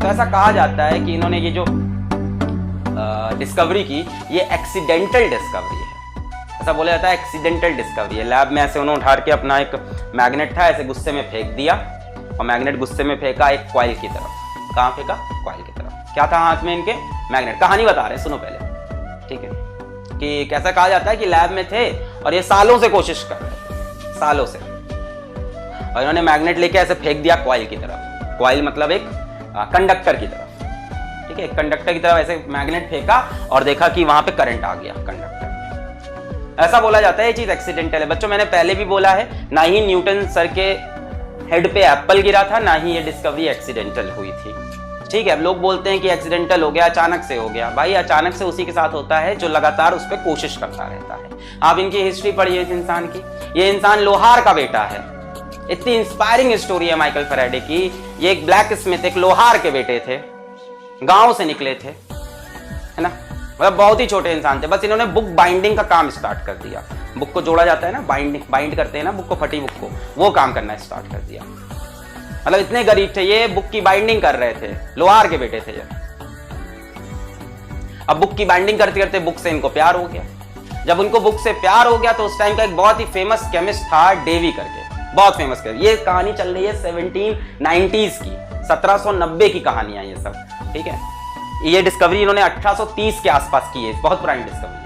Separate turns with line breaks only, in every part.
तो ऐसा कहा जाता है कि इन्होंने ये जो डिस्कवरी की, ये एक्सीडेंटल डिस्कवरी है। ऐसा बोला जाता है एक्सीडेंटल डिस्कवरी है। लैब में ऐसे उन्होंने उठा के अपना एक मैग्नेट था, ऐसे गुस्से में फेंक दिया और मैग्नेट गुस्से में फेंका एक कॉइल की तरफ। कहाँ फेंका? कॉइल की तरफ। क्या था हाथ में इनके? मैग्नेट। कहानी बता रहे हैं, सुनो पहले, ठीक है। कि कैसा कहा जाता है कि लैब में थे और ये सालों से कोशिश कर रहे थे, सालों से, और इन्होंने मैग्नेट लेके ऐसे फेंक दिया कॉइल की तरफ। कॉइल मतलब एक कंडक्टर की तरफ, ठीक है। कंडक्टर की तरफ ऐसे मैग्नेट फेंका और देखा कि वहां पे करंट आ गया कंडक्टर में। ऐसा बोला जाता है ये चीज एक्सीडेंटल है। बच्चों मैंने पहले भी बोला है, ना ही न्यूटन सर के हेड पे एप्पल गिरा था, ना ही ये डिस्कवरी एक्सीडेंटल हुई थी, ठीक है। अब लोग बोलते हैं कि एक्सीडेंटल हो गया, अचानक से हो गया। भाई अचानक से उसी के साथ होता है जो लगातार उस पर कोशिश करता रहता है। आप इनकी हिस्ट्री पढ़िए इस इंसान की। ये इंसान लोहार का बेटा है। इतनी इंस्पायरिंग स्टोरी है माइकल फैराडे की। ये एक ब्लैक स्मिथ, एक लोहार के बेटे थे, गांव से निकले थे, है ना, मतलब बहुत ही छोटे इंसान थे। बस इन्होंने बुक बाइंडिंग का काम स्टार्ट कर दिया। बुक को जोड़ा जाता है ना, बाइंड करते हैं ना बुक को, फटी बुक को, वो काम करना स्टार्ट कर दिया। मतलब इतने गरीब थे ये, बुक की बाइंडिंग कर रहे थे, लोहार के बेटे थे ये। अब बुक की बाइंडिंग करते करते बुक से इनको प्यार हो गया। जब उनको बुक से प्यार हो गया तो उस टाइम का एक बहुत ही फेमस केमिस्ट था डेवी करके, बहुत फेमस केमिस्ट। ये कहानी चल रही है 1790s की, 1790 की कहानियां ये सब, ठीक है। ये डिस्कवरी इन्होंने 1830 के आसपास की है, बहुत पुरानी डिस्कवरी है।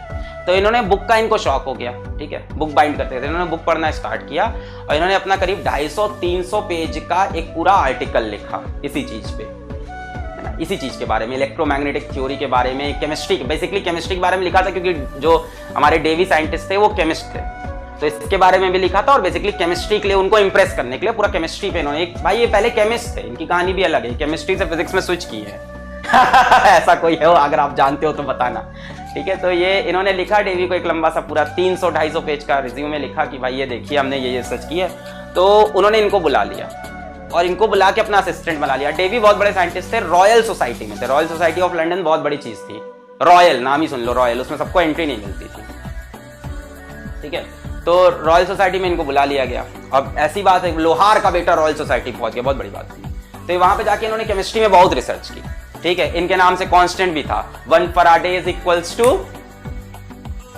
तो इन्होंने बुक का, इनको शौक हो गया, ठीक है, बुक बाइंड करते थे। इन्होंने बुक पढ़ना स्टार्ट किया और इन्होंने अपना करीब 250-300 पेज का एक पूरा आर्टिकल लिखा इसी चीज पे, है ना, इसी चीज के बारे में, इलेक्ट्रोमैग्नेटिक थ्योरी के बारे में, केमिस्ट्री, बेसिकली केमिस्ट्री के बारे में लिखा था, क्योंकि जो हमारे डेवी साइंटिस्ट थे वो केमिस्ट थे, तो इसके बारे में भी लिखा था। और बेसिकली केमिस्ट्री के लिए, उनको इंप्रेस करने के लिए पूरा केमिस्ट्री पे इन्होंने, एक भाई ये पहले केमिस्ट थे, इनकी कहानी भी अलग है, केमिस्ट्री से फिजिक्स में स्विच की है। ऐसा कोई है, अगर आप जानते हो तो बताना, ठीक है। तो ये इन्होंने लिखा डेवी को, एक लंबा सा पूरा 300-250 पेज का रिज्यूमे लिखा कि भाई ये देखिए हमने ये सर्च किया। तो उन्होंने इनको बुला लिया और इनको बुला के अपना असिस्टेंट बना लिया। डेवी बहुत बड़े साइंटिस्ट थे, रॉयल सोसाइटी में थे। रॉयल सोसाइटी ऑफ लंदन बहुत बड़ी चीज थी, रॉयल नाम ही सुन लो, रॉयल, उसमें सबको एंट्री नहीं मिलती थी, ठीक है। तो रॉयल सोसाइटी में इनको बुला लिया गया। अब ऐसी बात है, लोहार का बेटा रॉयल सोसाइटी पहुंच गया, बहुत बड़ी बात थी। तो वहां पे जाके इन्होंने केमिस्ट्री में बहुत रिसर्च की, ठीक है। इनके नाम से कांस्टेंट भी था, 1 Faraday is equals to,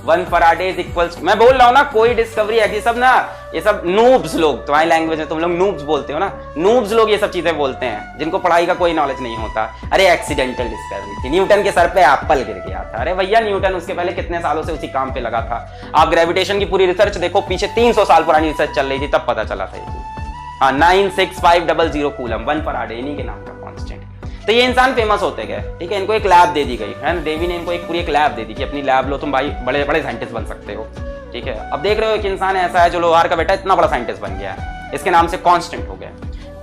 1 Faraday is equals, मैं बोल रहा हूं ना, कोई डिस्कवरी है, ये सब ना, ये सब नूब्स लोग, तुम्हारी लैंग्वेज में तुम लोग नूब्स बोलते हो ना, नूब्स लोग ये सब चीजें बोलते हैं, जिनको पढ़ाई का कोई नॉलेज नहीं होता। अरे एक्सीडेंटल डिस्कवरी थी, न्यूटन के सर पे एप्पल गिर गया था। अरे भैया न्यूटन उसके पहले कितने सालों से उसी काम पे लगा था। आप ग्रेविटेशन की पूरी रिसर्च देखो, पीछे 300 साल पुरानी रिसर्च चल रही थी, तब पता चला था ये चीज। हाँ, 96500 कूलम, 1 फैराडे इन्हीं के नाम का कांस्टेंट। तो ये इंसान फेमस होते गए, ठीक है। इनको एक लैब दे दी गई है ना, देवी ने इनको एक पूरी एक लैब दे दी कि अपनी लैब लो तुम, भाई बड़े बड़े साइंटिस्ट बन सकते हो, ठीक है। अब देख रहे हो एक इंसान ऐसा है जो लोहार का बेटा इतना बड़ा साइंटिस्ट बन गया है, इसके नाम से कांस्टेंट हो गया।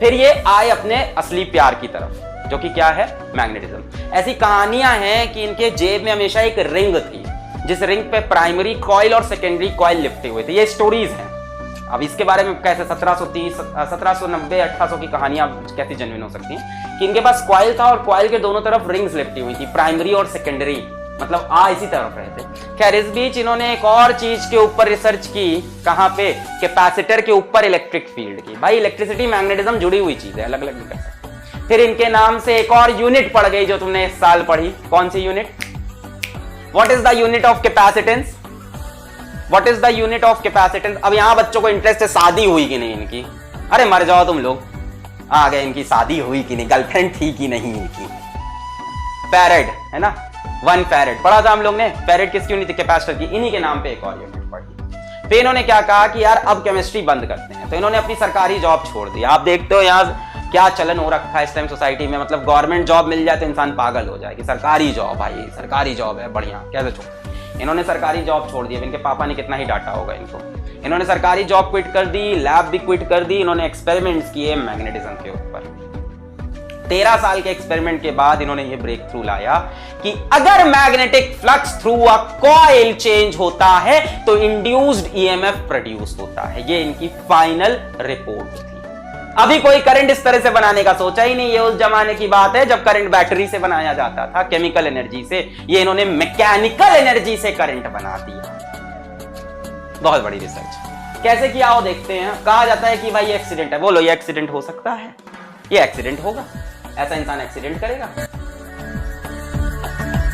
फिर ये आए अपने असली प्यार की तरफ, जो कि क्या है? मैग्नेटिज्म। ऐसी कहानियां हैं कि इनके जेब में हमेशा एक रिंग थी, जिस रिंग पे प्राइमरी कॉइल और सेकेंडरी कॉइल लिपटे हुए थे। ये स्टोरीज हैं। अब इसके बारे में कैसे 1730, 1790, 1800 की कहानियां कैसी जेन्युइन हो सकती हैं कि इनके पास कॉइल था और कॉइल के दोनों तरफ रिंग्स लिपटी हुई थी, प्राइमरी और सेकेंडरी, मतलब इसी तरफ रहे थे। खैर इस बीच इन्होंने एक और चीज के ऊपर रिसर्च की, कहां पे? कैपेसिटर के ऊपर इलेक्ट्रिक फील्ड की। भाई इलेक्ट्रिसिटी मैग्नेटिज्म जुड़ी हुई चीज है, अलग अलग नहीं कर सकते। फिर इनके नाम से एक और यूनिट पड़ गई जो तुमने इस साल पढ़ी। कौन सी unit? What is the unit of capacitance? What is the unit of capacitance? अब यहां बच्चों को इंटरेस्ट है, शादी हुई कि नहीं इनकी? अरे मर जाओ तुम लोग, आ गए, इनकी शादी हुई कि नहीं, गर्लफ्रेंड थी कि नहीं इनकी? फैरेड है ना, 1 फैरेड पढ़ा था हम लोग ने। फैरेड किसकी यूनिट थी? कैपेसिटर की। इन्हीं के नाम पे एक और यूनिट पढ़ी। फिर इन्होंने क्या कहा कि यार अब केमिस्ट्री बंद करते हैं, तो इन्होंने अपनी सरकारी जॉब छोड़ दी। आप देखते हो यहाँ क्या चलन हो रखा है इस टाइम सोसाइटी में, मतलब गवर्नमेंट जॉब मिल जाए तो इंसान पागल हो जाए कि सरकारी जॉब, भाई सरकारी जॉब है बढ़िया, कैसे छोड़? इन्होंने सरकारी जॉब छोड़ दी। इनके पापा ने कितना ही डांटा होगा इनको। इन्होंने सरकारी जॉब क्विट कर दी, लैब भी क्विट कर दी। इन्होंने एक्सपेरिमेंट्स किए मैग्नेटिज्म के ऊपर। 13 साल के एक्सपेरिमेंट के बाद इन्होंने ये ब्रेक थ्रू लाया कि अगर magnetic flux through a coil change होता है तो इंड्यूस्ड ईएमएफ प्रोड्यूस होता है। ये इनकी फाइनल रिपोर्ट थी। अभी कोई करंट इस तरह से बनाने का सोचा ही नहीं। ये उस जमाने की बात है जब करंट बैटरी से बनाया जाता था, केमिकल एनर्जी से। ये इन्होंने मैकेनिकल एनर्जी से करंट बना दिया। बहुत बड़ी रिसर्च। कैसे किया वो देखते हैं। कहा जाता है कि भाई ये एक्सीडेंट है। बोलो ये एक्सीडेंट हो सकता है? ये एक्सीडेंट होगा। ऐसा इंसान एक्सीडेंट करेगा?